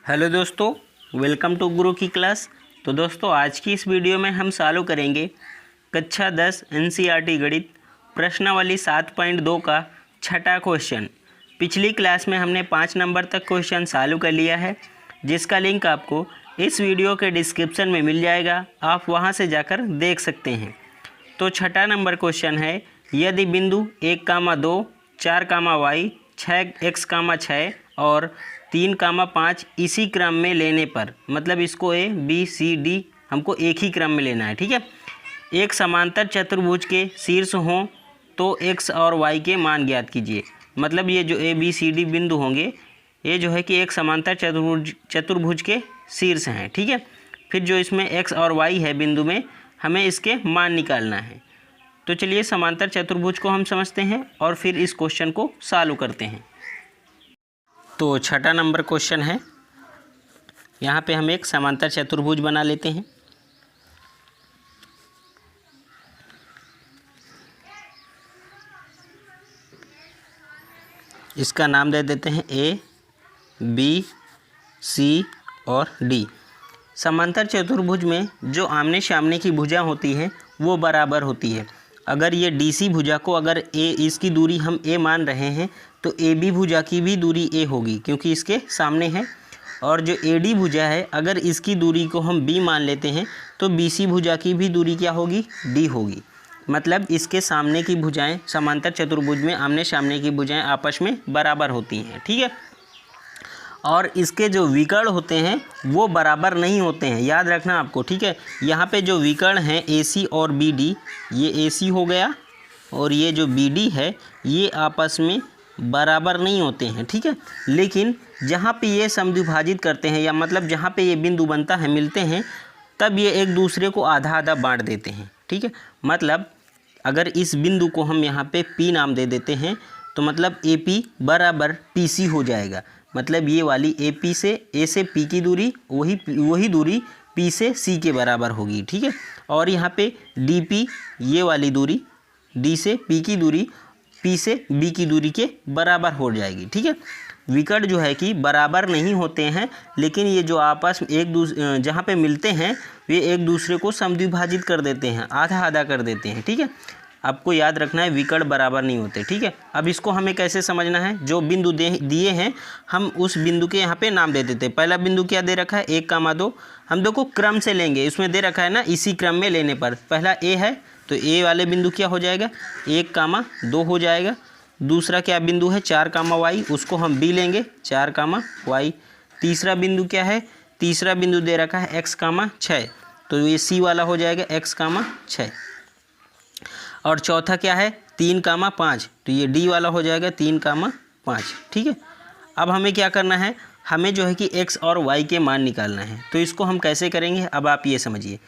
Hello दोस्तों, welcome to गुरु की class. तो दोस्तों, आज की इस वीडियो में हम सॉल्व करेंगे कक्षा 10 एनसीईआरटी गणित प्रश्नावली 7.2 का छठा क्वेश्चन। पिछली क्लास में हमने 5 नंबर तक क्वेश्चन सॉल्व कर लिया है, जिसका लिंक आपको इस वीडियो के डिस्क्रिप्शन में मिल जाएगा। आप वहां से जाकर देख सकते हैं। तो छठा नंबर क्वेश्चन है, यदि बिंदु 1,2 4,y 6x, 6 और 3,5 इसी क्रम में लेने पर, मतलब इसको A B C D हमको एक ही क्रम में लेना है, ठीक है। एक समांतर चतुर्भुज के शीर्ष हों तो x और y के मान ज्ञात कीजिए। मतलब ये जो A B C D बिंदु होंगे, ये जो है कि एक समांतर चतुर्भुज के शीर्ष हैं, ठीक है। फिर जो इसमें x और y है बिंदु में, हमें इसके मान निकालना है। तो चलिए समांतर चतुर्भुज को हम समझते हैं और फिर इस क्वेश्चन को सॉल्व करते हैं। तो छठा नंबर क्वेश्चन है, यहाँ पे हम एक समांतर चतुर्भुज बना लेते हैं। इसका नाम दे देते हैं A B C और D। समांतर चतुर्भुज में जो आमने सामने की भुजा होती है वो बराबर होती है। अगर ये DC भुजा को अगर इसकी दूरी हम A मान रहे हैं तो AB भुजा की भी दूरी A होगी, क्योंकि इसके सामने है। और जो AD भुजा है, अगर इसकी दूरी को हम B मान लेते हैं तो BC भुजा की भी दूरी क्या होगी? D होगी। मतलब इसके सामने की भुजाएं, समांतर चतुर्भुज में आमने सामने की भुजाएं आपस में बराबर होती हैं, ठीक है। और इसके जो विकर्ण होते हैं वो बराबर नहीं होते हैं, याद रखना आपको, ठीक है। यहाँ पे जो विकर्ण हैं AC और BD, ये AC हो गया और ये जो BD है, ये आपस में बराबर नहीं होते हैं, ठीक है। लेकिन जहाँ पे ये समद्विभाजित करते हैं, या मतलब जहाँ पे ये बिंदु बनता है, मिलते हैं, तब ये एक दूसरे को आधा आधा बांट देते हैं, ठीक है। मतलब अगर इस बिंदु को हम यहाँ पे P नाम दे देते हैं तो मतलब AP बराबर PC हो जाएगा। मतलब ये वाली A से P की दूरी वही दूरी P से C के बराबर होगी, ठीक है। और यहाँ पे DP, ये वाली दूरी D से P की दूरी P से B की दूरी के बराबर हो जाएगी, ठीक है। विकर्ण जो है कि बराबर नहीं होते हैं, लेकिन ये जो आपस में जहाँ पे मिलते हैं वे एक दूसरे को समद्विभाजित कर देते हैं, आधा आधा कर देते हैं, ठीक है। आपको याद रखना है, विकर्ण बराबर नहीं होते, ठीक है। अब इसको हमें कैसे समझना है? जो बिंदु दिए हैं, हम उस बिंदु के यहाँ पे नाम दे देते हैं। पहला बिंदु क्या दे रखा है? 1,2। हम देखो क्रम से लेंगे, इसमें दे रखा है ना, इसी क्रम में लेने पर पहला A है तो A वाले बिंदु क्या हो जाएगा? 1,2 हो जाएगा। दूसरा क्या बिंदु है? 4,y, उसको हम B लेंगे, 4,y। तीसरा बिंदु क्या है? तीसरा बिंदु दे रखा है x,6, तो ये C वाला हो जाएगा x,6। और चौथा क्या है? 3,5, तो ये D वाला हो जाएगा 3,5, ठीक है। अब हमें क्या करना है? हमें जो है कि x और y के मान निकालना है। तो इसको हम कैसे करेंगे, अब आप ये समझिए।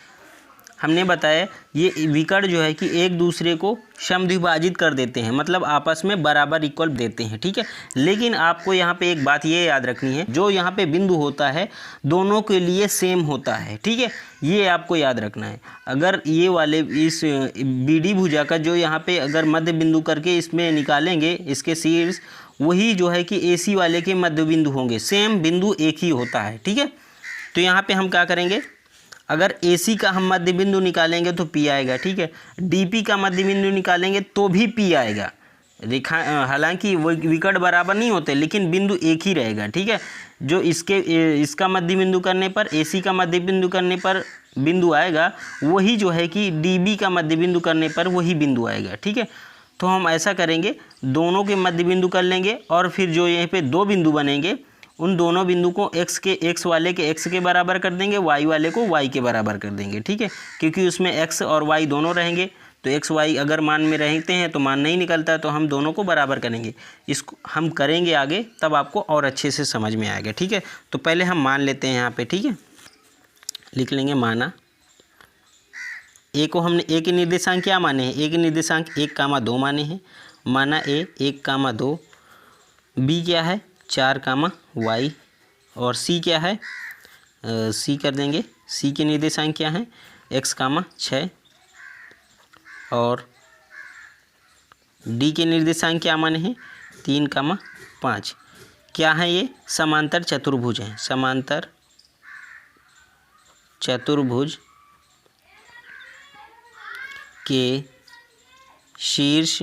हमने बताया ये विकर्ण जो है कि एक दूसरे को समद्विभाजित कर देते हैं, मतलब आपस में बराबर इक्वल देते हैं, ठीक है। लेकिन आपको यहाँ पे एक बात ये याद रखनी है, जो यहाँ पे बिंदु होता है दोनों के लिए सेम होता है, ठीक है। ये आपको याद रखना है। अगर ये वाले इस BD भुजा का जो यहाँ पे अगर मध्य बिंदु करके इसमें निकालेंगे, इसके शीर्ष, वही जो है कि AC वाले के मध्य बिंदु होंगे, सेम बिंदु एक ही होता है, ठीक है। तो यहाँ पे हम क्या करेंगे? अगर AC का हम मध्य बिंदु निकालेंगे तो P आएगा, ठीक है। DP का मध्य बिंदु निकालेंगे तो भी P आएगा। रेखा हालांकि वो विकर्ण बराबर नहीं होते, लेकिन बिंदु एक ही रहेगा, ठीक है। जो इसका मध्य बिंदु करने पर, AC का मध्य बिंदु करने पर बिंदु आएगा, वही जो है कि DB का मध्य बिंदु करने पर वही बिंदु आएगा, ठीक है। तो हम ऐसा करेंगे, दोनों के मध्य बिंदु कर लेंगे और फिर जो यहाँ पे दो बिंदु बनेंगे, उन दोनों बिंदु को x वाले के x के बराबर कर देंगे, y वाले को y के बराबर कर देंगे, ठीक है। क्योंकि उसमें x और y दोनों रहेंगे, तो x y अगर मान में रहते हैं तो मान नहीं निकलता, तो हम दोनों को बराबर करेंगे। इसको हम करेंगे आगे, तब आपको और अच्छे से समझ में आएगा, ठीक है। तो पहले हम मान लेते हैं यहाँ पे, ठीक है। लिख लेंगे माना A को हमने A के निर्देशांक क्या माने हैं? A के निर्देशांक 1,2 माने हैं। माना A 1,2, B क्या है? 4,y, और C क्या है? C कर देंगे, C के निर्देशांक क्या है? x,6, और D के निर्देशांक क्या माने हैं? 3,5। क्या है ये? समांतर चतुर्भुज हैं। समांतर चतुर्भुज के शीर्ष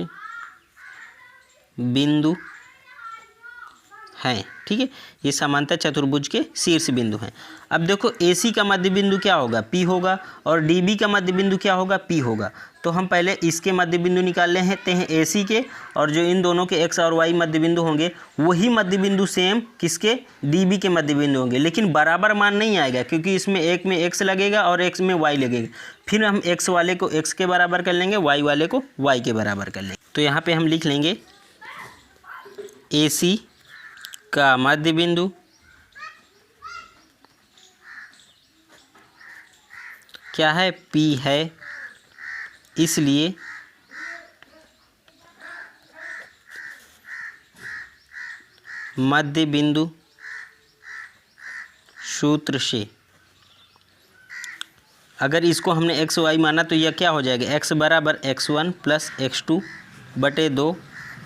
बिंदु हैं। ठीक है, ये समांतर चतुर्भुज के शीर्ष बिंदु हैं। अब देखो AC का मध्य बिंदु क्या होगा? P होगा, और DB का मध्य बिंदु क्या होगा? P होगा। तो हम पहले इसके मध्य बिंदु निकाल लेते हैं AC के, और जो इन दोनों के X और Y मध्य बिंदु होंगे वही मध्य बिंदु सेम किसके? DB के मध्य बिंदु होंगे, लेकिन बराबर मान नहीं आएगा क्योंकि इसमें एक में X लगेगा और X में Y लगेगा। फिर हम X वाले को X के बराबर कर लेंगे, Y वाले को Y के बराबर कर लेंगे। तो यहाँ पर हम लिख लेंगे AC का मध्य बिंदु क्या है? P है, इसलिए मध्य बिंदु सूत्र से अगर इसको हमने x y माना तो यह क्या हो जाएगा? x बराबर x1 प्लस x2 बटे 2,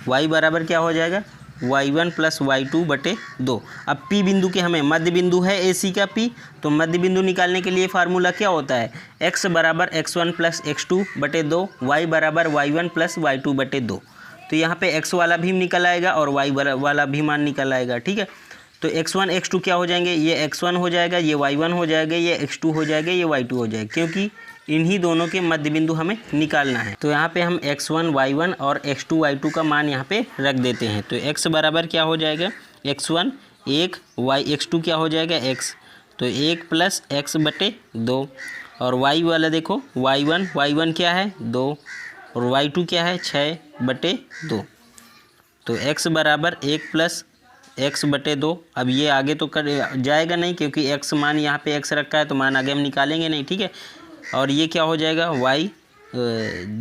y बराबर क्या हो जाएगा? y1 प्लस y2 बटे 2। अब P बिंदु के हमें मध्य बिंदु है AC का P, तो मध्य बिंदु निकालने के लिए फार्मूला क्या होता है? x बराबर x1 प्लस x2 बटे 2, y बराबर y1 प्लस y2 बटे 2। तो यहाँ पे x वाला भी निकल आएगा और y वाला भी मान निकल आएगा। ठीक है, तो x1 x2 क्या हो जाएंगे? ये x1 हो जाएगा, ये y1 हो जाएगा, ये x2 हो जाएगा, ये y2 हो जाएगा, क्योंकि इन्हीं दोनों के मध्य बिंदु हमें निकालना है। तो यहाँ पे हम x1 y1 और x2 y2 का मान यहाँ पे रख देते हैं। तो x बराबर क्या हो जाएगा? x1 1, x2 क्या हो जाएगा? x, तो 1 प्लस x बटे 2, और y वाला देखो y1 क्या है? 2, और y2 क्या है? 6 बटे 2। तो x बराबर 1 प्लस x बटे 2। अब ये आगे तो कर जाएगा नहीं क्योंकि x मान यहाँ पे x रखा है, तो मान आगे हम निकालेंगे नहीं। ठीक है, और ये क्या हो जाएगा? y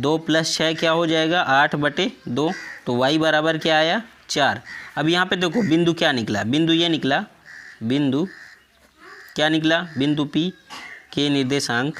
2 प्लस 6 क्या हो जाएगा? 8 बटे 2। तो y बराबर क्या आया? 4। अब यहाँ पे देखो बिंदु क्या निकला? बिंदु ये निकला, बिंदु क्या निकला? बिंदु P के निर्देशांक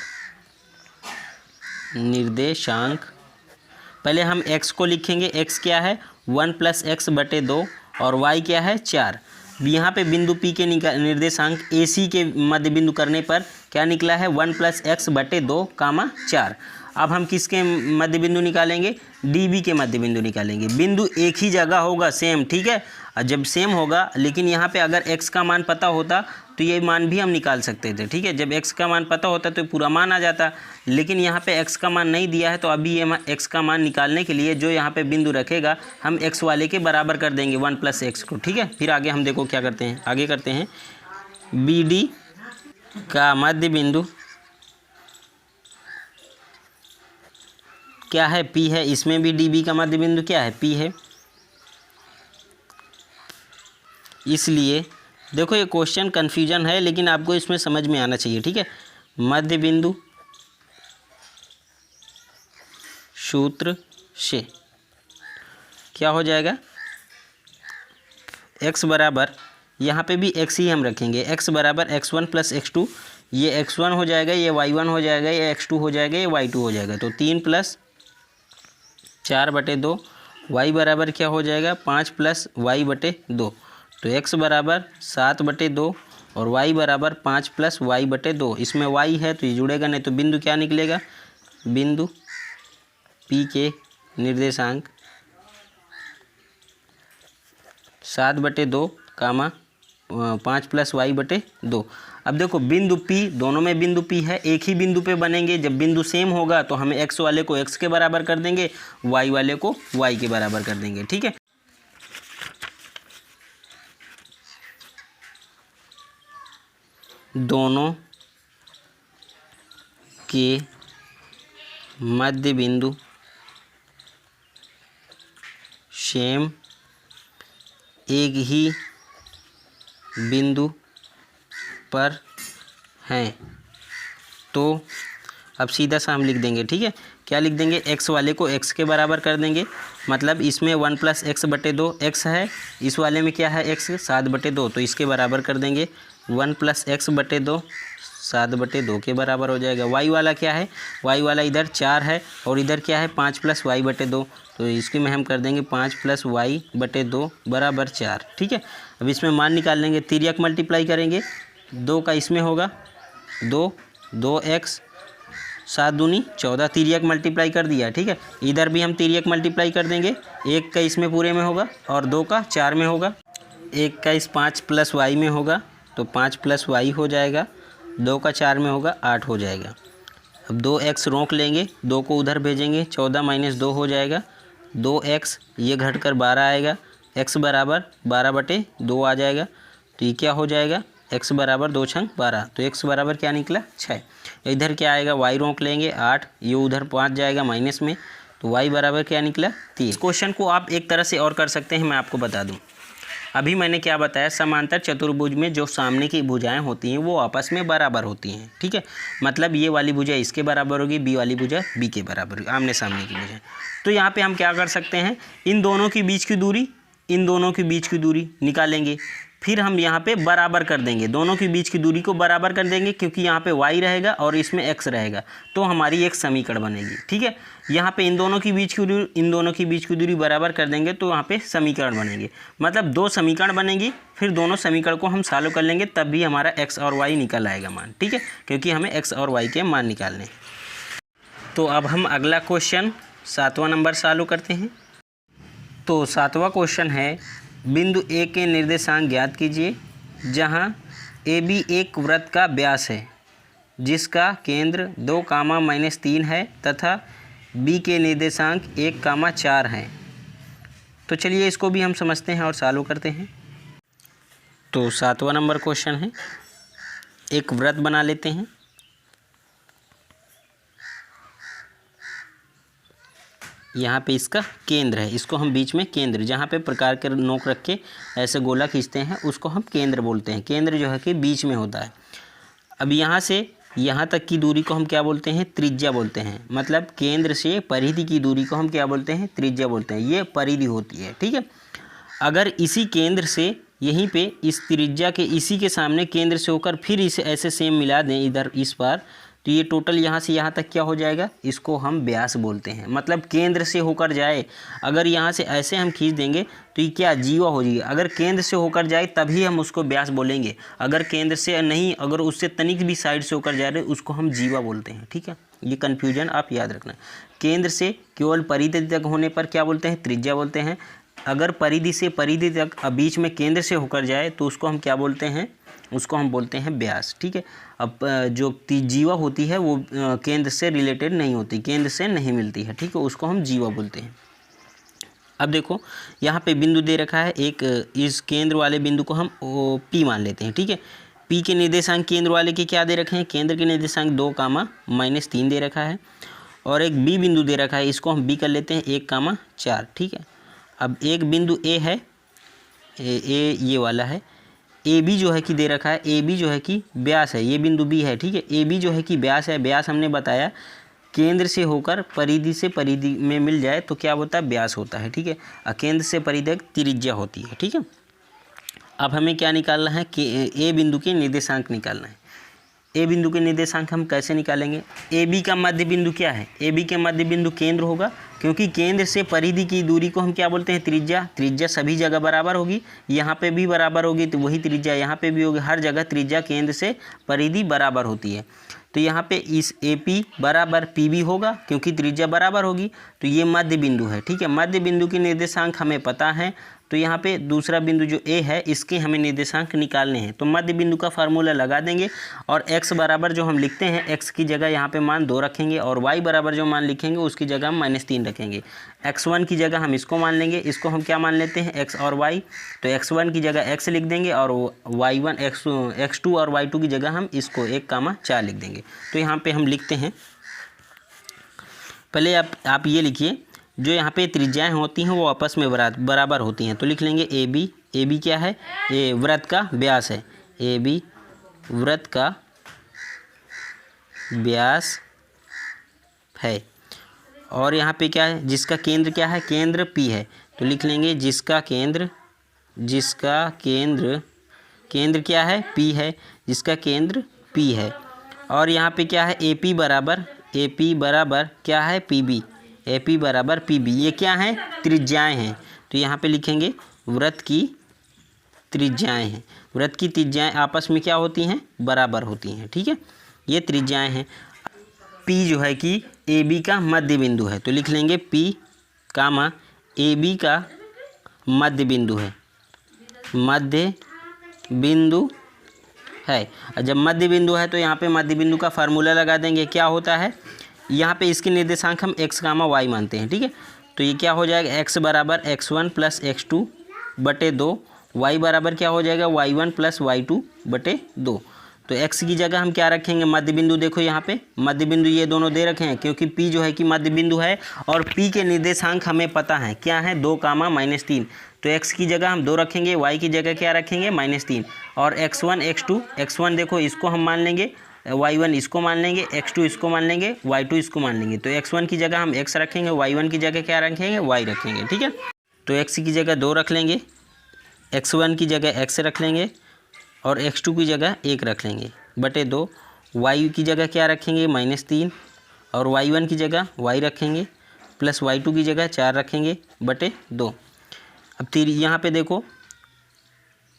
पहले हम x को लिखेंगे। x क्या है? 1 प्लस x बटे 2, और y क्या है? 4। यहाँ पे बिंदु P के निर्देशांक AC के मध्य बिंदु करने पर क्या निकला है? 1 प्लस x बटे 2 कामा 4। अब हम किसके मध्य बिंदु निकालेंगे? DB के मध्य बिंदु निकालेंगे। बिंदु एक ही जगह होगा सेम। ठीक है, जब सेम होगा, लेकिन यहाँ पे अगर x का मान पता होता तो ये मान भी हम निकाल सकते थे। ठीक है, जब x का मान पता होता तो पूरा मान आ जाता, लेकिन यहाँ पे x का मान नहीं दिया है, तो अभी ये x का मान निकालने के लिए जो यहाँ पे बिंदु रखेगा हम x वाले के बराबर कर देंगे 1 प्लस x को। ठीक है, फिर आगे हम देखो क्या करते हैं। आगे करते हैं BD का मध्य बिंदु क्या है? P है। इसमें भी DB का मध्य बिंदु क्या है? P है। इसलिए देखो ये क्वेश्चन कन्फ्यूजन है, लेकिन आपको इसमें समझ में आना चाहिए। ठीक है, मध्य बिंदु सूत्र से क्या हो जाएगा? x बराबर, यहाँ पे भी x ही हम रखेंगे, x बराबर x1 प्लस x2। ये x1 हो जाएगा, ये y1 हो जाएगा, ये x2 हो जाएगा, ये y2 हो जाएगा। तो 3 प्लस 4 बटे 2, y बराबर क्या हो जाएगा? 5 प्लस y बटे 2। तो x बराबर 7 बटे 2 और y बराबर 5 प्लस y बटे 2। इसमें y है तो ये जुड़ेगा नहीं, तो बिंदु क्या निकलेगा? बिंदु P के निर्देशांक 7 बटे 2 कामा 5 प्लस y बटे 2। अब देखो बिंदु P, दोनों में बिंदु P है, एक ही बिंदु पे बनेंगे। जब बिंदु सेम होगा तो हमें x वाले को x के बराबर कर देंगे, y वाले को y के बराबर कर देंगे। ठीक है, दोनों के मध्य बिंदु सेम एक ही बिंदु पर हैं, तो अब सीधा सा हम लिख देंगे। ठीक है, क्या लिख देंगे? x वाले को x के बराबर कर देंगे, मतलब इसमें 1 प्लस x बटे 2 x है, इस वाले में क्या है? x 7 बटे 2, तो इसके बराबर कर देंगे 1 प्लस x बटे 2 7/2 के बराबर हो जाएगा। y वाला क्या है, y वाला इधर 4 है और इधर क्या है 5 + y/2, तो इसकी में हम कर देंगे 5 + y/2 बराबर 4। ठीक है, अब इसमें मान निकाल लेंगे, तिर्यक मल्टीप्लाई करेंगे, 2 का इसमें होगा 2x 7 दूनी 14, तिर्यक मल्टीप्लाई कर दिया। ठीक है, इधर भी हम तिर्यक मल्टीप्लाई कर देंगे, 1 का इसमें पूरे में होगा और 2 का 4 में होगा, 1 का इस 5 + y में होगा तो 5 + y हो जाएगा, 2 का 4 में होगा 8 हो जाएगा। अब 2x रोक लेंगे, 2 को उधर भेजेंगे, 14 - 2 हो जाएगा, 2x ये घटकर 12 आएगा, x बराबर 12/2 आ जाएगा। तो ये क्या हो जाएगा, x बराबर 2 × 12, तो x बराबर क्या निकला 6। इधर क्या आएगा, y रोक लेंगे 8, ये उधर 5 जाएगा माइनस में, तो y बराबर क्या निकला 3। इस क्वेश्चन को आप एक तरह से और कर सकते हैं, मैं आपको बता दूं। अभी मैंने क्या बताया, समांतर चतुर्भुज में जो सामने की भुजाएं होती हैं वो आपस में बराबर होती हैं। ठीक है, मतलब ये वाली भुजा इसके बराबर होगी, बी वाली भुजा बी के बराबर होगी, आमने सामने की भुजाएं। तो यहाँ पे हम क्या कर सकते हैं, इन दोनों के बीच की दूरी, इन दोनों के बीच की दूरी निकालेंगे, फिर हम यहाँ पे बराबर कर देंगे, दोनों के बीच की दूरी को बराबर कर देंगे, क्योंकि यहाँ पे y रहेगा और इसमें x रहेगा, तो हमारी एक समीकरण बनेगी। ठीक है, यहाँ पे इन दोनों के बीच की दूरी, इन दोनों की बीच की दूरी बराबर कर देंगे तो यहाँ पे समीकरण बनेंगे, मतलब 2 समीकरण बनेगी, फिर दोनों समीकरण को हम सॉल्व कर लेंगे, तब भी हमारा x और y निकल आएगा मान। ठीक है, क्योंकि हमें x और y के मान निकालने। तो अब हम अगला क्वेश्चन 7वां नंबर सॉल्व करते हैं। तो 7वां क्वेश्चन है, बिंदु ए के निर्देशांक ज्ञात कीजिए, जहां ए बी एक वृत्त का व्यास है जिसका केंद्र 2, -3 है तथा बी के निर्देशांक 1, 4 हैं। तो चलिए इसको भी हम समझते हैं और सॉल्व करते हैं। तो 7वां नंबर क्वेश्चन है, एक वृत्त बना लेते हैं। यहाँ पे इसका केंद्र है, इसको हम बीच में केंद्र, जहाँ पे प्रकार के नोक रख के ऐसे गोला खींचते हैं उसको हम केंद्र बोलते हैं। केंद्र जो है कि बीच में होता है। अब यहाँ से यहाँ तक की दूरी को हम क्या बोलते हैं, त्रिज्या बोलते हैं। मतलब केंद्र से परिधि की दूरी को हम क्या बोलते हैं, त्रिज्या बोलते हैं। ये परिधि होती है। ठीक है, अगर इसी केंद्र से यहीं पे इस त्रिज्या के इसी के सामने केंद्र से होकर फिर इसे ऐसे सेम मिला दें इधर इस बार, तो ये टोटल यहाँ से यहाँ तक क्या हो जाएगा, इसको हम व्यास बोलते हैं। मतलब केंद्र से होकर जाए, अगर यहाँ से ऐसे हम खींच देंगे तो ये क्या जीवा हो जाएगी। अगर केंद्र से होकर जाए तभी हम उसको व्यास बोलेंगे, अगर केंद्र से नहीं, अगर उससे तनिक भी साइड से होकर जा रहे उसको हम जीवा बोलते हैं। ठीक है, ये कन्फ्यूजन आप याद रखना। केंद्र से केवल परिधि तक होने पर क्या बोलते हैं, त्रिज्या बोलते हैं। अगर परिधि से परिधि तक बीच में केंद्र से होकर जाए तो उसको हम क्या बोलते हैं, उसको हम बोलते हैं व्यास। ठीक है, अब जो जीवा होती है वो केंद्र से रिलेटेड नहीं होती, केंद्र से नहीं मिलती है। ठीक है, उसको हम जीवा बोलते हैं। अब देखो यहाँ पे बिंदु दे रखा है एक, इस केंद्र वाले बिंदु को हम P मान लेते हैं। ठीक है, P के निर्देशांक केंद्र वाले के क्या दे रखे हैं, केंद्र के निर्देशांक 2, -3 दे रखा है, और एक B बिंदु दे रखा है, इसको हम B कर लेते हैं 1, 4। ठीक है, अब एक बिंदु A है, ए ये वाला है, ए बी जो है कि दे रखा है, ए बी जो है कि व्यास है, ये बिंदु बी है। ठीक है, ए बी जो है कि व्यास है। व्यास हमने बताया केंद्र से होकर परिधि से परिधि में मिल जाए तो क्या होता है, व्यास होता है। ठीक है, और केंद्र से परिधि त्रिज्या होती है। ठीक है, अब हमें क्या निकालना है कि ए बिंदु के निर्देशांक निकालना है। ए बिंदु के निर्देशांक हम कैसे निकालेंगे, ए बी का मध्य बिंदु क्या है, ए बी के मध्य बिंदु केंद्र होगा, क्योंकि केंद्र से परिधि की दूरी को हम क्या बोलते हैं, त्रिज्या। त्रिज्या सभी जगह बराबर होगी, यहाँ पे भी बराबर होगी तो वही त्रिज्या यहाँ पे भी होगी। हर जगह त्रिज्या केंद्र से परिधि बराबर होती है। तो यहाँ पे इस ए पी बराबर पी बी होगा, क्योंकि त्रिज्या बराबर होगी। तो ये मध्य बिंदु है। ठीक है, मध्य बिंदु के निर्देशांक हमें पता है, तो यहाँ पे दूसरा बिंदु जो ए है इसके हमें निर्देशांक निकालने हैं। तो मध्य बिंदु का फार्मूला लगा देंगे, और x बराबर जो हम लिखते हैं, x की जगह यहाँ पे मान 2 रखेंगे, और y बराबर जो मान लिखेंगे उसकी जगह हम -3 रखेंगे। x1 की जगह हम इसको मान लेंगे, इसको हम क्या मान लेते हैं, x और y। तो x1 की जगह x लिख देंगे, और y1 x2 और y2 की जगह हम इसको 1, 4 लिख देंगे। तो यहाँ पर हम लिखते हैं, पहले आप ये लिखिए, जो यहाँ पे त्रिज्याएं होती हैं वो आपस में बराबर होती हैं। तो लिख लेंगे ए बी क्या है, ए वृत्त का व्यास है, ए बी वृत्त का व्यास है। और यहाँ पे क्या है, जिसका केंद्र क्या है, केंद्र P है। तो लिख लेंगे जिसका केंद्र क्या है, P है, जिसका केंद्र P है। और यहाँ पे क्या है ए पी बराबर क्या है पी बी, ए पी बराबर पी बी। ये क्या है त्रिज्याएँ हैं, तो यहाँ पे लिखेंगे वृत्त की त्रिज्याएँ हैं। वृत्त की त्रिज्याएँ आपस में क्या होती हैं बराबर होती हैं, ठीक है, ये त्रिज्याएँ हैं। पी जो है कि ए बी का मध्य बिंदु है, तो लिख लेंगे पी कामा ए बी का मध्य बिंदु है, मध्य बिंदु है। जब मध्य बिंदु है तो यहाँ पे मध्य बिंदु का फार्मूला लगा देंगे। क्या होता है यहाँ पे इसके निर्देशांक हम x कामा y मानते हैं, ठीक है। तो ये क्या हो जाएगा x बराबर x1 प्लस x2 बटे 2, y बराबर क्या हो जाएगा y1 प्लस y2 बटे 2। तो x की जगह हम क्या रखेंगे मध्य बिंदु। देखो यहाँ पे मध्य बिंदु ये दोनों दे रखे हैं, क्योंकि p जो है कि मध्य बिंदु है और p के निर्देशांक हमें पता है क्या है 2 कामा -3। तो x की जगह हम 2 रखेंगे, y की जगह क्या रखेंगे -3। और x1 x2, x1 देखो इसको हम मान लेंगे, y1 इसको मान लेंगे, x2 इसको मान लेंगे, y2 इसको मान लेंगे। तो x1 की जगह हम x रखेंगे, y1 की जगह क्या रखेंगे y रखेंगे, ठीक है। तो x की जगह 2 रख लेंगे, x1 की जगह x रख लेंगे और x2 की जगह 1 रख लेंगे बटे 2। y की जगह क्या रखेंगे -3 और y1 की जगह y रखेंगे प्लस y2 की जगह 4 रखेंगे बटे 2। अब यहाँ पे देखो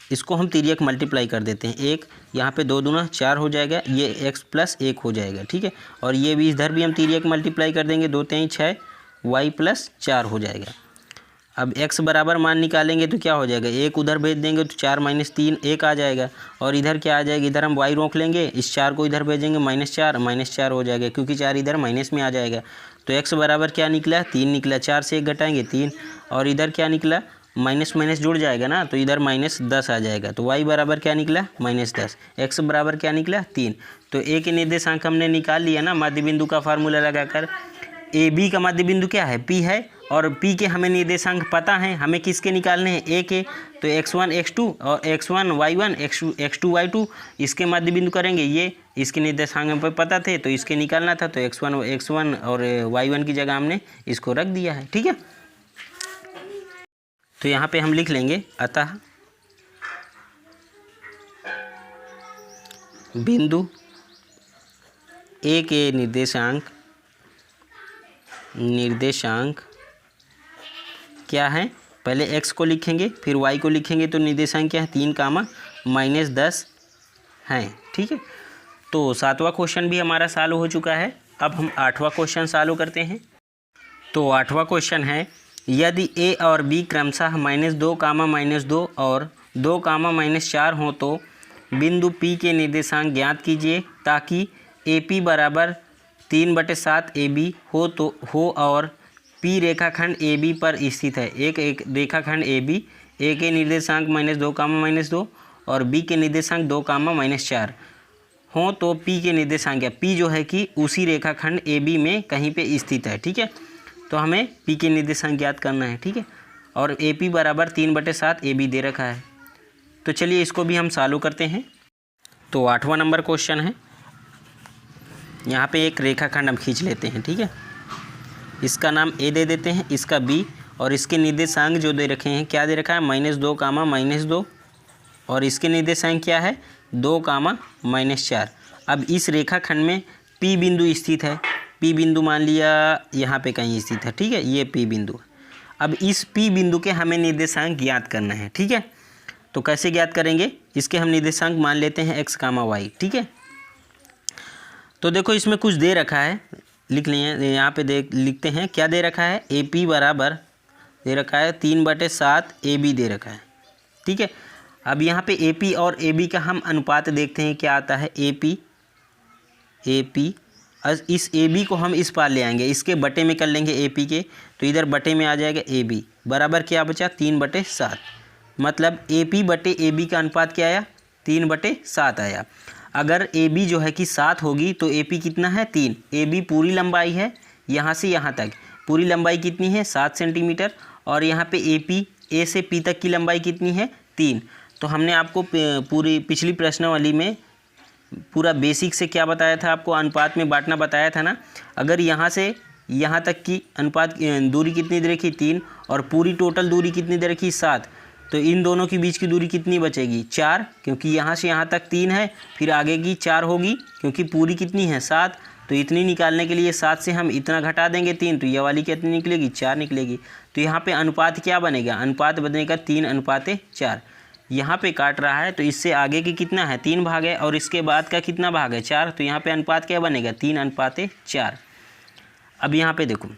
इसको हम तिर्यक मल्टीप्लाई कर देते हैं, 1 यहाँ पे 2 दूना 4 हो जाएगा, ये x प्लस 1 हो जाएगा, ठीक है। और ये भी इधर भी हम तिर्यक मल्टीप्लाई कर देंगे, 2 3 6 y प्लस 4 हो जाएगा। अब x बराबर मान निकालेंगे तो क्या हो जाएगा, 1 उधर भेज देंगे तो 4 - 3 1 आ जाएगा। और इधर क्या आ जाएगा, इधर हम y रोक लेंगे, इस 4 को इधर भेजेंगे -4 हो जाएगा, क्योंकि 4 इधर माइनस में आ जाएगा। तो x बराबर क्या निकला 3 निकला, 4 से 1 घटाएंगे 3, और इधर क्या निकला माइनस माइनस जुड़ जाएगा ना, तो इधर -10 आ जाएगा। तो y बराबर क्या निकला -10, x बराबर क्या निकला 3। तो a के निर्देशांक हमने निकाल लिया ना मध्य बिंदु का फार्मूला लगाकर। ए बी का मध्य बिंदु क्या है p है, और p के हमें निर्देशांक पता है, हमें किसके निकालने हैं a के। तो x1 x2 और x1 y1 x2 y2 इसके मध्य बिंदु करेंगे, ये इसके निर्देशांक हमें पता थे तो इसके निकालना था। तो x1 और y1 की जगह हमने इसको रख दिया है, ठीक है। तो यहाँ पे हम लिख लेंगे अतः बिंदु ए के निर्देशांक क्या है, पहले x को लिखेंगे फिर y को लिखेंगे, तो निर्देशांक क्या है 3 कामा -10 हैं, ठीक है। तो 7वां क्वेश्चन भी हमारा सॉल्व हो चुका है। अब हम 8वां क्वेश्चन सॉल्व करते हैं। तो 8वां क्वेश्चन है, यदि a और b क्रमशः -2 कामा -2 और 2 कामा -4 हो तो बिंदु P के निर्देशांक ज्ञात कीजिए, ताकि AP बराबर 3/7 AB हो और P रेखाखंड AB पर स्थित है। एक रेखाखंड AB A के निर्देशांक -2 कामा -2 और B के निर्देशांक 2 कामा -4 हो तो P के निर्देशांक क्या, P जो है कि उसी रेखाखंड AB में कहीं पे स्थित है, ठीक है। तो हमें P के निर्देशांक ज्ञात करना है, ठीक है। और AP बराबर 3/7 AB दे रखा है। तो चलिए इसको भी हम सॉल्व करते हैं। तो 8वां नंबर क्वेश्चन है, यहाँ पे एक रेखाखंड हम खींच लेते हैं, ठीक है। इसका नाम A दे देते हैं, इसका B, और इसके निर्देशांक जो दे रखे हैं क्या दे रखा है -2 कामा -2, और इसके निर्देशांक क्या है 2 कामा -4। अब इस रेखाखंड में P बिंदु स्थित है, P बिंदु मान लिया यहाँ पे कहीं स्थित है, ठीक है, ये P बिंदु। अब इस P बिंदु के हमें निर्देशांक ज्ञात करना है, ठीक है। तो कैसे ज्ञात करेंगे, इसके हम निर्देशांक मान लेते हैं x, y, ठीक है। तो देखो इसमें कुछ दे रखा है, लिख लिए यहाँ पे लिखते हैं क्या दे रखा है, AP बराबर दे रखा है 3/7 AB दे रखा है, ठीक है। अब यहाँ पे AP और AB का हम अनुपात देखते हैं क्या आता है, AP इस AB को हम इस पार ले आएंगे, इसके बटे में कर लेंगे AP के, तो इधर बटे में आ जाएगा AB बराबर क्या बचा 3/7। मतलब AP बटे AB का अनुपात क्या आया 3/7 आया। अगर AB जो है कि 7 होगी तो AP कितना है 3। AB पूरी लंबाई है, यहाँ से यहाँ तक पूरी लंबाई कितनी है 7 सेंटीमीटर, और यहाँ पे AP A से P तक की लंबाई कितनी है 3। तो हमने आपको पूरी पिछली प्रश्नावली में पूरा बेसिक से क्या बताया था, आपको अनुपात में बांटना बताया था ना। अगर यहाँ से यहाँ तक की अनुपात दूरी कितनी दे रखी 3 और पूरी टोटल दूरी कितनी दे रखी 7, तो इन दोनों के बीच की दूरी कितनी बचेगी 4, क्योंकि यहाँ से यहाँ तक 3 है, फिर आगे की 4 होगी, क्योंकि पूरी कितनी है 7। तो इतनी निकालने के लिए 7 से हम इतना घटा देंगे 3, तो ये वाली कितनी निकलेगी 4 निकलेगी। तो यहाँ पे अनुपात क्या बनेगा, अनुपात बनेगा 3:4। यहाँ पे काट रहा है तो इससे आगे की कितना है 3 भाग है और इसके बाद का कितना भाग है 4, तो यहाँ पे अनुपात क्या बनेगा 3:4। अब यहाँ पे देखो,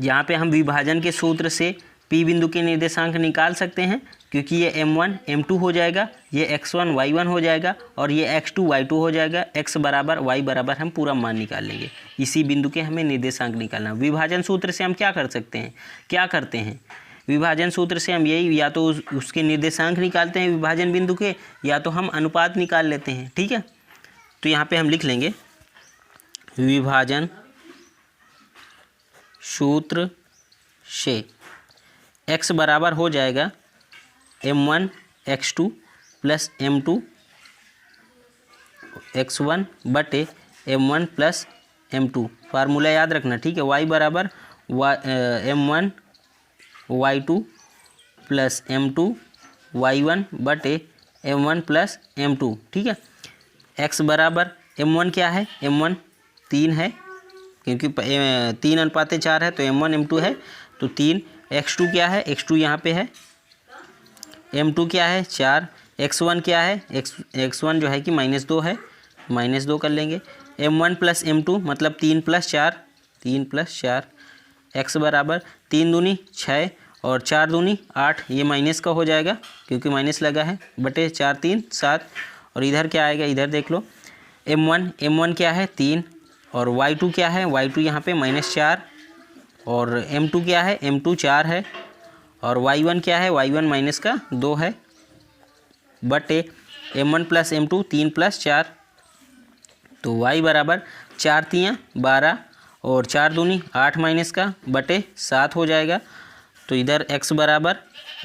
यहाँ पे हम विभाजन के सूत्र से P बिंदु के निर्देशांक निकाल सकते हैं, क्योंकि ये M1 M2 हो जाएगा, ये X1 Y1 हो जाएगा और ये X2 Y2 हो जाएगा। X बराबर Y बराबर हम पूरा मान निकाल लेंगे। इसी बिंदु के हमें निर्देशांक निकालना। विभाजन सूत्र से हम क्या कर सकते हैं, क्या करते हैं, विभाजन सूत्र से हम यही या तो उसके निर्देशांक निकालते हैं विभाजन बिंदु के, या तो हम अनुपात निकाल लेते हैं। ठीक है, तो यहाँ पे हम लिख लेंगे विभाजन सूत्र से x बराबर हो जाएगा M1 X2 plus M2 X1 बटे M1 प्लस M2। फार्मूला याद रखना, ठीक है। y बराबर M1 Y2 plus M2 Y1 बटे M1 प्लस M2, ठीक है। x बराबर M1 क्या है, M1 3 है, क्योंकि 3:4 है, तो M1 M2 है तो 3। x2 क्या है, x2 यहाँ पे है, M2 क्या है 4, x1 क्या है, x1 जो है कि -2 है, -2 कर लेंगे। M1 प्लस M2 मतलब 3 + 4, 3 + 4। x बराबर 3 दूनी 6 और 4 दूनी 8, ये माइनस का हो जाएगा क्योंकि माइनस लगा है, बटे 4 3 7। और इधर क्या आएगा, इधर देख लो, M1 क्या है 3 और Y2 क्या है, Y2 यहाँ पे -4 और M2 क्या है, M2 4 है और Y1 क्या है, Y1 -2 है, बटे M1 प्लस M2 3 + 4। तो y बराबर 4 3 12 और 4 दूनी 8 माइनस का बटे 7 हो जाएगा। तो इधर x बराबर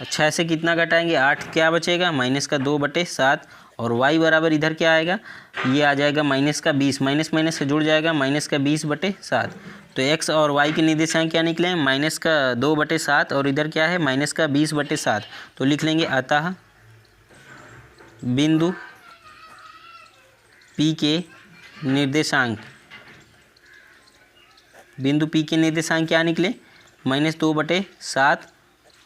6 से कितना घटाएंगे 8, क्या बचेगा -2 बटे 7। और y बराबर इधर क्या आएगा, ये आ जाएगा -20, माइनस से जुड़ जाएगा -20 बटे 7। तो x और y के निर्देशांक क्या निकले हैं, -2 बटे 7 और इधर क्या है -20 बटे 7। तो लिख लेंगे अतः बिंदु P के निर्देशांक, बिंदु P के निर्देशांक क्या निकले -2 बटे 7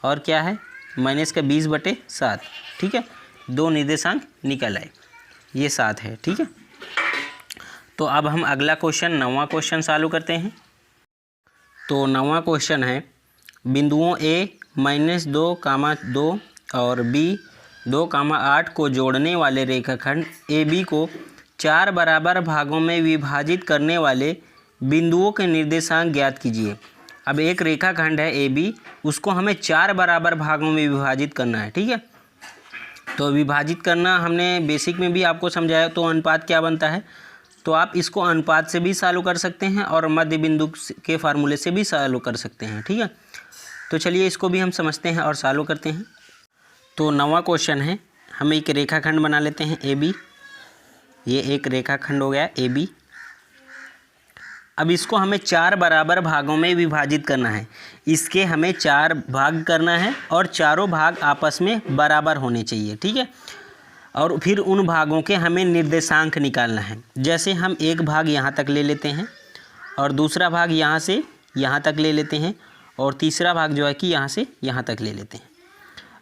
और क्या है -20 बटे 7, ठीक है। 2 निर्देशांक निकल आए, ये 7 है, ठीक है। तो अब हम अगला क्वेश्चन 9वां क्वेश्चन चालू करते हैं। तो 9वां क्वेश्चन है, बिंदुओं A -2, और B 2, 8 को जोड़ने वाले रेखाखंड AB को 4 बराबर भागों में विभाजित करने वाले बिंदुओं के निर्देशांक ज्ञात कीजिए। अब एक रेखाखंड है AB, उसको हमें 4 बराबर भागों में विभाजित करना है, ठीक है। तो विभाजित करना हमने बेसिक में भी आपको समझाया। तो अनुपात क्या बनता है, तो आप इसको अनुपात से भी सॉल्व कर सकते हैं और मध्य बिंदु के फार्मूले से भी सॉल्व कर सकते हैं, ठीक है। तो चलिए इसको भी हम समझते हैं और सॉल्व करते हैं। तो 9वां क्वेश्चन है, हम एक रेखाखंड बना लेते हैं AB। ये एक रेखाखंड हो गया AB। अब इसको हमें 4 बराबर भागों में विभाजित करना है। इसके हमें 4 भाग करना है और चारों भाग आपस में बराबर होने चाहिए, ठीक है। और फिर उन भागों के हमें निर्देशांक निकालना है। जैसे हम एक भाग यहाँ तक ले लेते हैं और दूसरा भाग यहाँ से यहाँ तक ले लेते हैं और तीसरा भाग जो है कि यहाँ से यहाँ तक ले लेते हैं।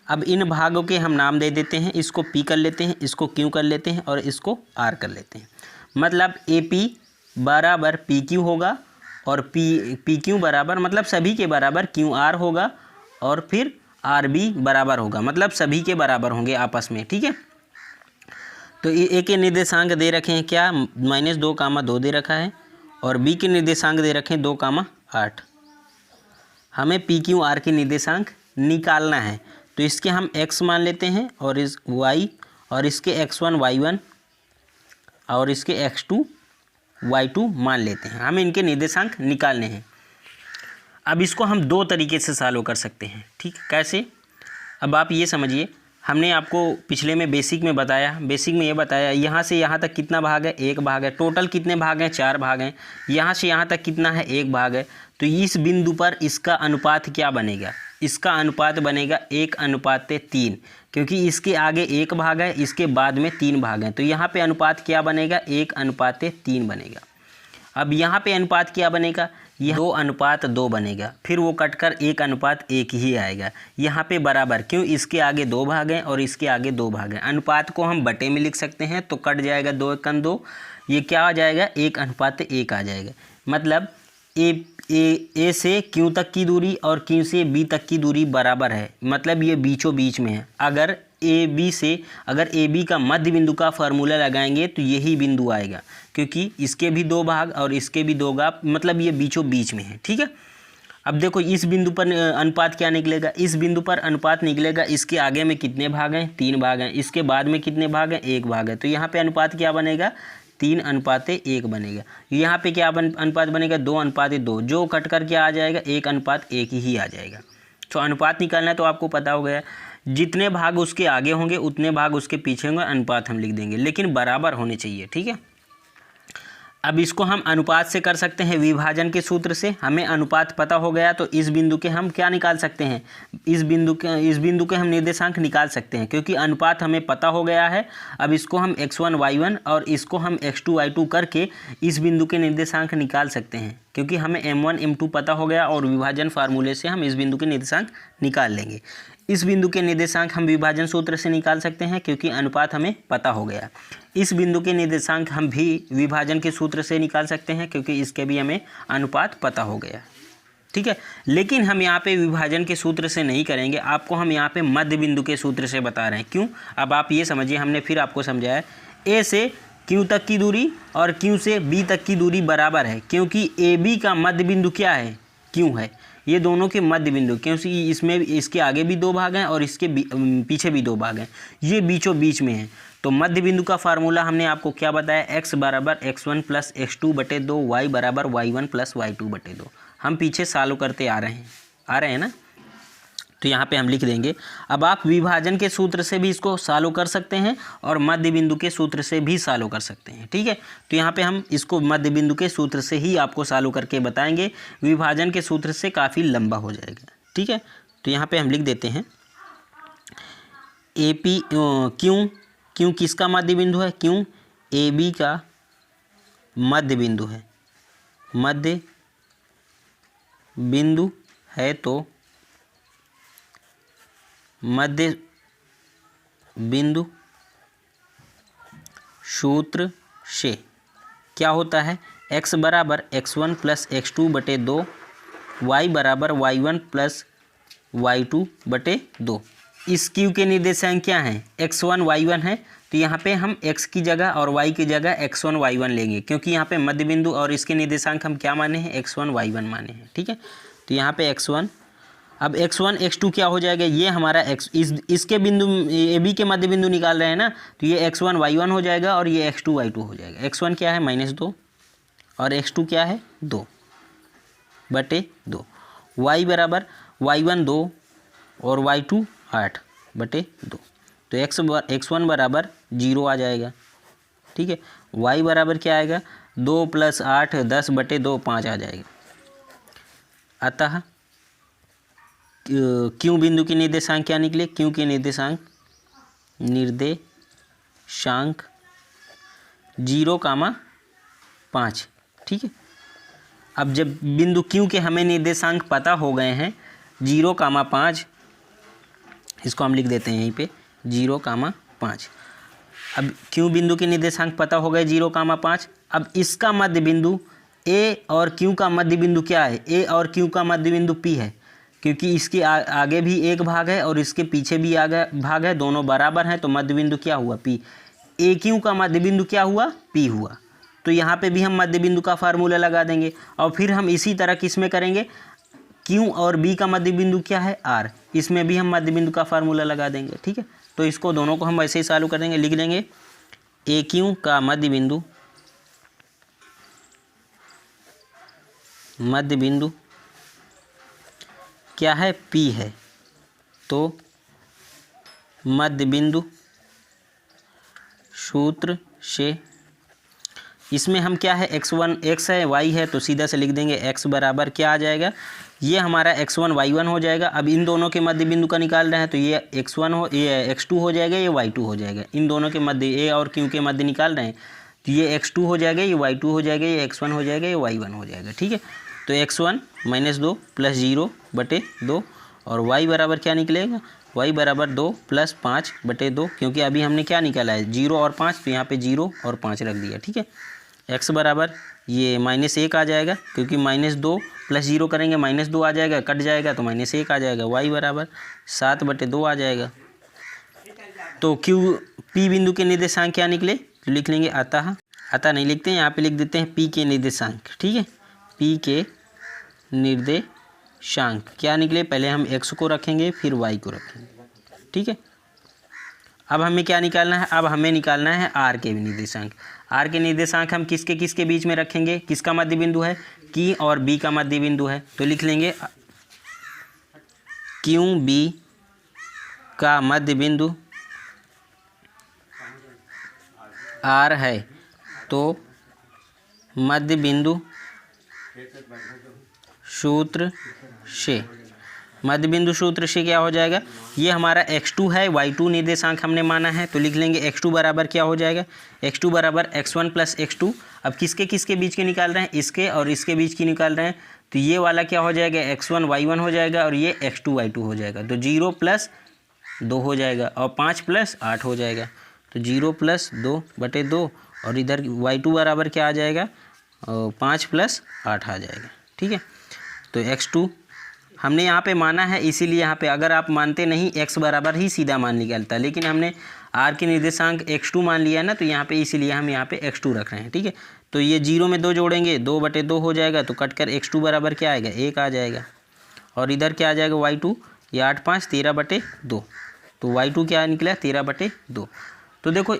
अब इन भागों के हम नाम दे देते हैं, इसको P कर लेते हैं, इसको Q कर लेते हैं और इसको R कर लेते हैं। मतलब AP बराबर PQ होगा और PQ बराबर मतलब सभी के बराबर QR होगा और फिर RB बराबर होगा, मतलब सभी के बराबर होंगे आपस में, ठीक है। तो A के निर्देशांक दे रखे हैं क्या, -2, 2 दे रखा है और B के निर्देशांक दे रखे हैं 2, 8। हमें PQ R के निर्देशांक निकालना है। तो इसके हम x मान लेते हैं और इस y और इसके x1 y1 और इसके x2 y2 मान लेते हैं। हमें इनके निर्देशांक निकालने हैं। अब इसको हम 2 तरीके से सॉल्व कर सकते हैं, ठीक, कैसे। अब आप ये समझिए, हमने आपको पिछले में बेसिक में बताया, बेसिक में ये बताया यहाँ से यहाँ तक कितना भाग है, 1 भाग है। टोटल कितने भाग हैं, 4 भाग हैं। यहाँ से यहाँ तक कितना है, 1 भाग है। तो इस बिंदु पर इसका अनुपात क्या बनेगा, इसका अनुपात बनेगा 1:3, क्योंकि इसके आगे 1 भाग है, इसके बाद में 3 भाग हैं, तो यहाँ पे अनुपात क्या बनेगा, 1:3 बनेगा। अब यहाँ पे अनुपात क्या बनेगा, यह 2:2 बनेगा, फिर वो कटकर 1:1 ही आएगा। यहाँ पे बराबर, क्यों, इसके आगे 2 भाग हैं और इसके आगे 2 भाग हैं। अनुपात को हम बटे में लिख सकते हैं, तो कट जाएगा 2 एकम 2, ये क्या आ जाएगा, 1:1 आ जाएगा। मतलब ए से क्यू तक की दूरी और क्यू से बी तक की दूरी बराबर है, मतलब ये बीचों बीच में है। अगर ए बी का मध्य बिंदु का फार्मूला लगाएंगे तो यही बिंदु आएगा, क्योंकि इसके भी 2 भाग और इसके भी 2 भाग, मतलब ये बीचों बीच में है। ठीक है, अब देखो इस बिंदु पर अनुपात क्या निकलेगा, इस बिंदु पर अनुपात निकलेगा, इसके आगे में कितने भाग हैं, 3 भाग हैं, इसके बाद में कितने भाग हैं, 1 भाग है, तो यहाँ पे अनुपात क्या बनेगा, 3:1 बनेगा। यहाँ पे क्या अनुपात बनेगा, 2:2, जो कट कर क्या आ जाएगा, 1:1 ही आ जाएगा। तो अनुपात निकालना है तो आपको पता हो गया, जितने भाग उसके आगे होंगे उतने भाग उसके पीछे होंगे, अनुपात हम लिख देंगे, लेकिन बराबर होने चाहिए। ठीक है, अब इसको हम अनुपात से कर सकते हैं, विभाजन के सूत्र से। हमें अनुपात पता हो गया तो इस बिंदु के हम क्या निकाल सकते हैं, इस बिंदु के हम निर्देशांक निकाल सकते हैं, क्योंकि अनुपात हमें पता हो गया है। अब इसको हम x1 y1 और इसको हम x2 y2 करके इस बिंदु के निर्देशांक निकाल सकते हैं, क्योंकि हमें m1 m2 पता हो गया और विभाजन फार्मूले से हम इस बिंदु के निर्देशांक निकाल लेंगे। इस बिंदु के निर्देशांक हम विभाजन सूत्र से निकाल सकते हैं, क्योंकि अनुपात हमें पता हो गया। इस बिंदु के निर्देशांक हम भी विभाजन के सूत्र से निकाल सकते हैं, क्योंकि इसके भी हमें अनुपात पता हो गया। ठीक है, लेकिन हम यहाँ पे विभाजन के सूत्र से नहीं करेंगे, आपको हम यहाँ पे मध्य बिंदु के सूत्र से बता रहे हैं। क्यों, अब आप ये समझिए, हमने फिर आपको समझाया, ए से क्यू तक की दूरी और क्यू से बी तक की दूरी बराबर है, क्योंकि ए बी का मध्य बिंदु क्या है, क्यू है। ये दोनों के मध्य बिंदु, क्योंकि इसमें इसके आगे भी 2 भाग हैं और इसके पीछे भी 2 भाग हैं, ये बीचों बीच में है। तो मध्य बिंदु का फार्मूला हमने आपको क्या बताया, x बराबर x1 प्लस x2/2, y बराबर y1 प्लस y2/2। हम पीछे सॉल्व करते आ रहे हैं ना, तो यहाँ पे हम लिख देंगे। अब आप विभाजन के सूत्र से भी इसको सॉल्व कर सकते हैं और मध्य बिंदु के सूत्र से भी सॉल्व कर सकते हैं। ठीक है, तो यहाँ पे हम इसको मध्य बिंदु के सूत्र से ही आपको सॉल्व करके बताएंगे, विभाजन के सूत्र से काफ़ी लंबा हो जाएगा। ठीक है, तो यहाँ पे हम लिख देते हैं AP क्यों किसका मध्य बिंदु है, क्यों AB का मध्य बिंदु है, मध्य बिंदु है, तो मध्य बिंदु सूत्र से क्या होता है, x बराबर x1 प्लस x2/2, y बराबर y1 प्लस y2/2। इस क्यू के निर्देशांक क्या हैं, x1 y1 है, तो यहाँ पे हम x की जगह और y की जगह x1 y1 लेंगे, क्योंकि यहाँ पे मध्य बिंदु और इसके निर्देशांक हम क्या माने हैं, x1 y1 माने हैं। ठीक है, तो यहाँ पे x1, अब x1 x2 क्या हो जाएगा, ये हमारा इसके बिंदु ए बी के मध्य बिंदु निकाल रहे हैं ना, तो ये x1 y1 हो जाएगा और ये x2 y2 हो जाएगा। x1 क्या है -2 और x2 क्या है 2/2, y बराबर y1 2 और y2 8/2, तो x1 बराबर 0 आ जाएगा। ठीक है, y बराबर क्या आएगा, 2 + 8 10/2 5 आ जाएगा। अतः क्यों बिंदु के निर्देशांक क्या निकले, क्यों के निर्देशांक 0,5। ठीक है, अब जब बिंदु क्यों के हमें निर्देशांक पता हो गए हैं 0,5, इसको हम लिख देते हैं यहीं पे 0,5। अब क्यों बिंदु के निर्देशांक पता हो गए 0,5। अब इसका मध्य बिंदु ए और क्यू का मध्य बिंदु क्या है, ए और क्यू का मध्य बिंदु पी है, क्योंकि इसके आगे भी 1 भाग है और इसके पीछे भी आगे भाग है, दोनों बराबर हैं, तो मध्य बिंदु क्या हुआ, पी। ए क्यू का मध्य बिंदु क्या हुआ, पी हुआ। तो यहाँ पे भी हम मध्य बिंदु का फार्मूला लगा देंगे और फिर हम इसी तरह किसमें करेंगे, क्यू और बी का मध्य बिंदु क्या है, आर, इसमें भी हम मध्य बिंदु का फार्मूला लगा देंगे। ठीक है, तो इसको दोनों को हम ऐसे ही चालू कर देंगे, लिख देंगे ए क्यू का मध्य बिंदु क्या है, पी है, तो मध्य बिंदु सूत्र से इसमें हम क्या है x1 x है y है, तो सीधा से लिख देंगे x बराबर क्या आ जाएगा, ये हमारा x1 y1 हो जाएगा। अब इन दोनों के मध्य बिंदु का निकाल रहे हैं तो ये x1 हो, ये x2 हो जाएगा, ये y2 हो जाएगा। इन दोनों के मध्य a और q के मध्य निकाल रहे हैं तो ये x2 हो जाएगा, ये y2 हो जाएगा, ये x1 हो जाएगा, ये y1 हो जाएगा। ठीक है, तो x1 - 2 + 0/2 और y बराबर क्या निकलेगा, y बराबर 2 + 5/2, क्योंकि अभी हमने क्या निकाला है 0 और 5, तो यहाँ पे 0 और 5 रख दिया। ठीक है, x बराबर ये -1 आ जाएगा, क्योंकि -2 + 0 करेंगे -2 आ जाएगा, कट जाएगा तो -1 आ जाएगा। y बराबर 7/2 आ जाएगा। तो P बिंदु के निर्देशांक क्या निकले, तो लिख लेंगे अतः नहीं लिखते हैं, यहाँ पे लिख देते हैं P के निर्देशांक। ठीक है, P के निर्देशांक क्या निकले, पहले हम x को रखेंगे फिर y को रखेंगे। ठीक है, अब हमें क्या निकालना है, अब हमें निकालना है r के निर्देशांक। r के निर्देशांक हम किसके किसके बीच में रखेंगे, किसका मध्य बिंदु है, Q और B का मध्य बिंदु है, तो लिख लेंगे QB का मध्य बिंदु r है, तो मध्य बिंदु सूत्र से, मध्य बिंदु सूत्र से क्या हो जाएगा, ये हमारा x2 है, y2 निर्देशांक हमने माना है, तो लिख लेंगे x2 बराबर क्या हो जाएगा, x2 बराबर x1 + x2। अब किसके किसके बीच के निकाल रहे हैं, इसके और इसके बीच की निकाल रहे हैं, तो ये वाला क्या हो जाएगा x1 y1 हो जाएगा और ये x2 y2 हो जाएगा, तो 0 + 2 हो जाएगा और 5 + 8 हो जाएगा, तो 0 + 2/2 और इधर y2 बराबर क्या आ जाएगा, 5 + 8 आ जाएगा। ठीक है, तो x2 हमने यहाँ पे माना है, इसीलिए यहाँ पे अगर आप मानते नहीं x बराबर ही सीधा मान निकलता, लेकिन हमने r के निर्देशांक x2 मान लिया है ना, तो यहाँ पे इसीलिए हम यहाँ पे x2 रख रहे हैं। ठीक है, तो ये 0 में 2 जोड़ेंगे 2/2 हो जाएगा, तो कट कर x2 बराबर क्या आएगा 1 आ जाएगा, और इधर क्या आ जाएगा y2, ये 8 × 5 = 13/2, तो y2 क्या निकला 13/2। तो देखो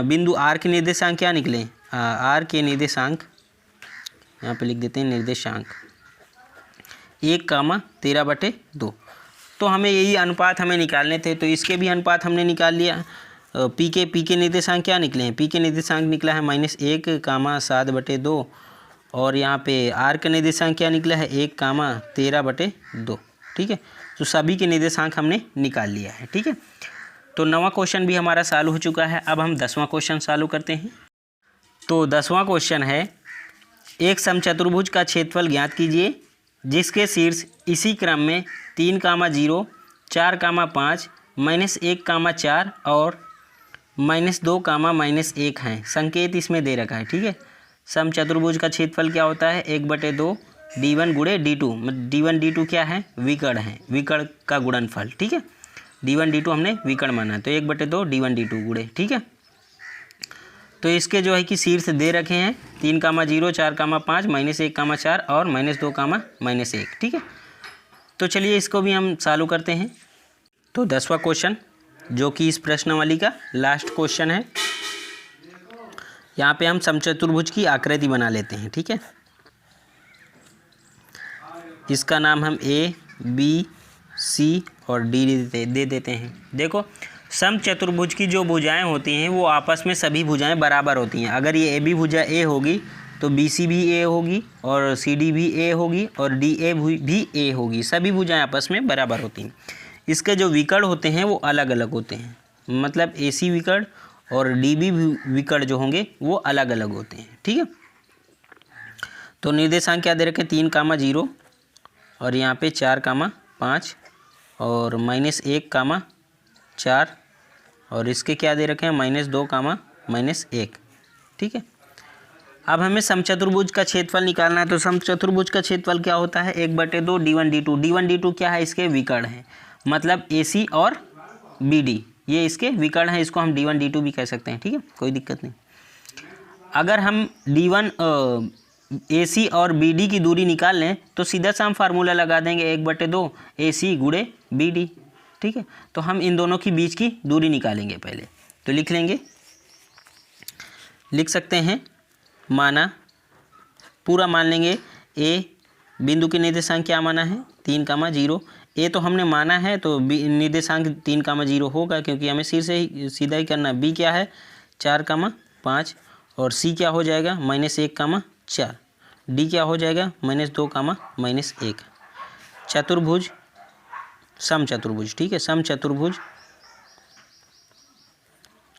बिंदु r के निर्देशांक क्या निकले, r के निर्देशांक यहाँ पे लिख देते हैं निर्देशांक 1, 13/2। तो हमें यही अनुपात हमें निकालने थे, तो इसके भी अनुपात हमने निकाल लिया। P के निर्देशांक क्या निकले हैं, P के निर्देशांक निकला है -1, 7/2 और यहाँ पे R का निर्देशांक क्या निकला है 1, 13/2। ठीक है, तो सभी के निर्देशांक हमने निकाल लिया है। ठीक है, तो 9वां क्वेश्चन भी हमारा सॉल्व हो चुका है। अब हम 10वां क्वेश्चन सॉल्व करते हैं। तो 10वां क्वेश्चन है, एक समचतुर्भुज का क्षेत्रफल ज्ञात कीजिए जिसके शीर्ष इसी क्रम में 3, 0, 4, 5, -1, 4 और -2, -1 हैं। संकेत इसमें दे रखा है। ठीक है, समचतुर्भुज का क्षेत्रफल क्या होता है 1/2 d1 × d2, d1 d2 क्या है विकर्ण है, विकर्ण का गुणनफल। ठीक है, d1 d2 हमने विकर्ण माना है, तो 1/2 d1 d2 गुणे। ठीक है, तो इसके जो है कि शीर्ष दे रखे हैं 3, 0, 4, 5, -1, 4 और -2, -1। ठीक है, तो चलिए इसको भी हम चालू करते हैं। तो 10वां क्वेश्चन जो कि इस प्रश्नावली का लास्ट क्वेश्चन है, यहाँ पे हम समचतुर्भुज की आकृति बना लेते हैं। ठीक है, इसका नाम हम A, B, C और D दे देते हैं। देखो समचतुर्भुज की जो भुजाएं होती हैं वो आपस में सभी भुजाएं बराबर होती हैं। अगर ये AB भुजा A होगी तो BC भी A होगी और CD भी A होगी और DA भी A होगी, सभी भुजाएं आपस में बराबर होती हैं। इसके जो विकर्ण होते हैं वो अलग अलग होते हैं, मतलब AC विकर्ण और DB विकर्ण जो होंगे वो अलग अलग होते हैं। ठीक है, तो निर्देशांक क्या दे रखे 3, 0 और यहाँ पे 4, 5 और -1, 4 और इसके क्या दे रखे हैं -2, -1। ठीक है, अब हमें समचतुर्भुज का क्षेत्रफल निकालना है। तो समचतुर्भुज का क्षेत्रफल क्या होता है 1/2 d1 d2, d1 d2 क्या है इसके विकर्ण है, मतलब AC और BD ये इसके विकर्ण है, इसको हम d1 d2 भी कह सकते हैं। ठीक है, कोई दिक्कत नहीं। अगर हम d1 AC और BD की दूरी निकाल लें तो सीधा सा हम फार्मूला लगा देंगे 1/2 AC × BD। ठीक है, तो हम इन दोनों के बीच की दूरी निकालेंगे पहले, तो लिख सकते हैं माना, पूरा मान लेंगे। A बिंदु के निर्देशांक क्या माना है 3, 0। A तो हमने माना है तो निर्देशांक 3, 0 होगा क्योंकि हमें सिर से ही सीधा ही करना। B क्या है 4, 5 और सी क्या हो जाएगा -1, 4। डी क्या हो जाएगा -2, -1। चतुर्भुज, समचतुर्भुज, ठीक है, समचतुर्भुज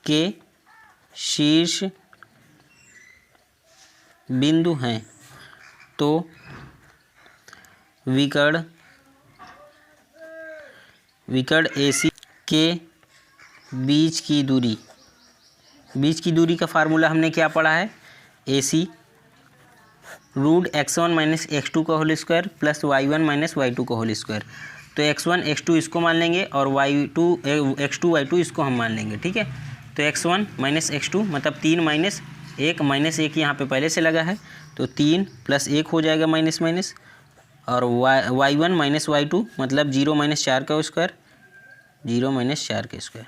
के शीर्ष बिंदु हैं तो विकर्ण AC के बीच की दूरी का फार्मूला हमने क्या पढ़ा है, AC √x1 - x2 का whole square plus y1 - y2 का होल स्क्वायर। तो x1 x2 इसको मान लेंगे और x2 y2 इसको हम मान लेंगे, ठीक है। तो x1 - x2 मतलब 3 - 1 यहाँ पे पहले से लगा है, तो 3 + 1 हो जाएगा माइनस, और y1 - y2 मतलब 0 - 4 का स्क्वायर, 0 - 4 का स्क्वायर।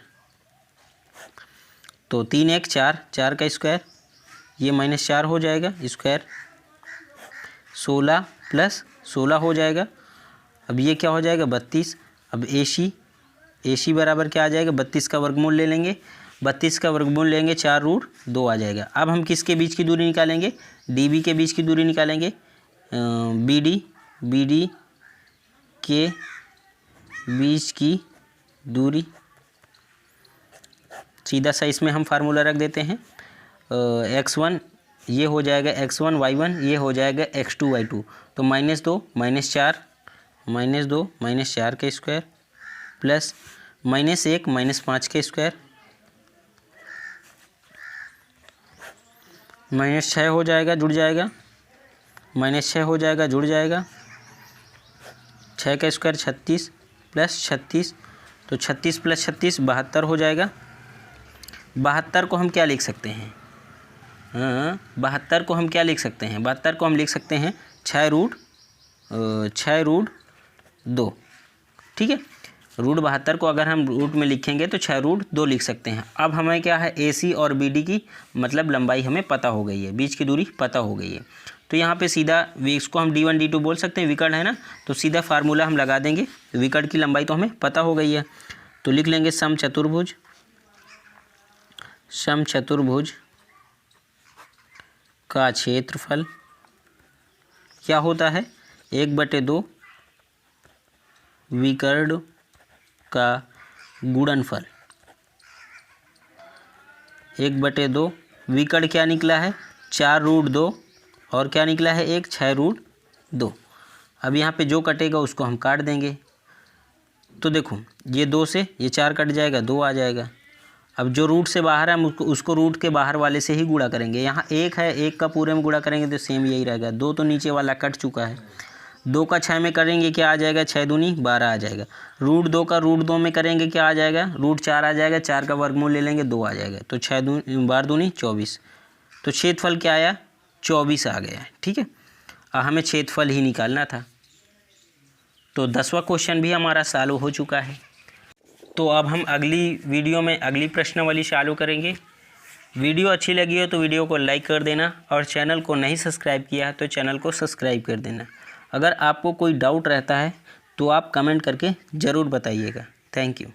तो 3 1 4, 4 का स्क्वायर, ये -4 हो जाएगा स्क्वायर, 16 + 16 हो जाएगा। अब ये क्या हो जाएगा 32। अब AC बराबर क्या आ जाएगा, 32 का वर्गमूल ले लेंगे, 32 का वर्गमूल लेंगे 4√2 आ जाएगा। अब हम किसके बीच की दूरी निकालेंगे, DB के बीच की दूरी निकालेंगे, BD के बीच की दूरी। सीधा सा इसमें हम फार्मूला रख देते हैं, x1 ये हो जाएगा x1 y1, ये हो जाएगा x2 y2। तो -2 - 4 -2 - 4 के स्क्वायर प्लस -1 - 5 के स्क्वायर, -6 हो जाएगा, जुड़ जाएगा, -6 हो जाएगा, जुड़ जाएगा, 6 का स्क्वायर 36 प्लस 36, तो 36 + 36 72 हो जाएगा। 72 को हम क्या लिख सकते हैं, 72 को हम क्या लिख सकते हैं, 72 को हम लिख सकते हैं 6√2, ठीक है। √72 को अगर हम रूट में लिखेंगे तो 6√2 लिख सकते हैं। अब हमें क्या है, AC और BD की मतलब लंबाई हमें पता हो गई है, बीच की दूरी पता हो गई है। तो यहाँ पे सीधा इसको हम D1 D2 बोल सकते हैं, विकर्ण है ना, तो सीधा फार्मूला हम लगा देंगे, विकर्ण की लंबाई तो हमें पता हो गई है। तो लिख लेंगे समचतुर्भुज का क्षेत्रफल क्या होता है, 1/2 विकर्ण का गुणनफल। 1/2 विकर्ण क्या निकला है 4√2 और क्या निकला है 6√2। अब यहाँ पे जो कटेगा उसको हम काट देंगे। तो देखो ये 2 से ये 4 कट जाएगा, 2 आ जाएगा। अब जो रूट से बाहर है हम उसको रूट के बाहर वाले से ही गुणा करेंगे। यहाँ 1 है, 1 का पूरे में गुणा करेंगे तो सेम यही रहेगा। 2 तो नीचे वाला कट चुका है, 2 का 6 में करेंगे क्या आ जाएगा, 6 दूनी 12 आ जाएगा। √2 का √2 में करेंगे क्या आ जाएगा, √4 आ जाएगा, 4 का वर्गमूल ले लेंगे 2 आ जाएगा। तो 6 12 दूनी 24। तो क्षेत्रफल क्या आया 24 आ गया, ठीक है। हमें क्षेत्रफल ही निकालना था। तो 10वां क्वेश्चन भी हमारा सॉल्व हो चुका है। तो अब हम अगली वीडियो में अगली प्रश्नावली चालू करेंगे। वीडियो अच्छी लगी हो तो वीडियो को लाइक कर देना, और चैनल को नहीं सब्सक्राइब किया है तो चैनल को सब्सक्राइब कर देना। अगर आपको कोई डाउट रहता है तो आप कमेंट करके ज़रूर बताइएगा। Thank you.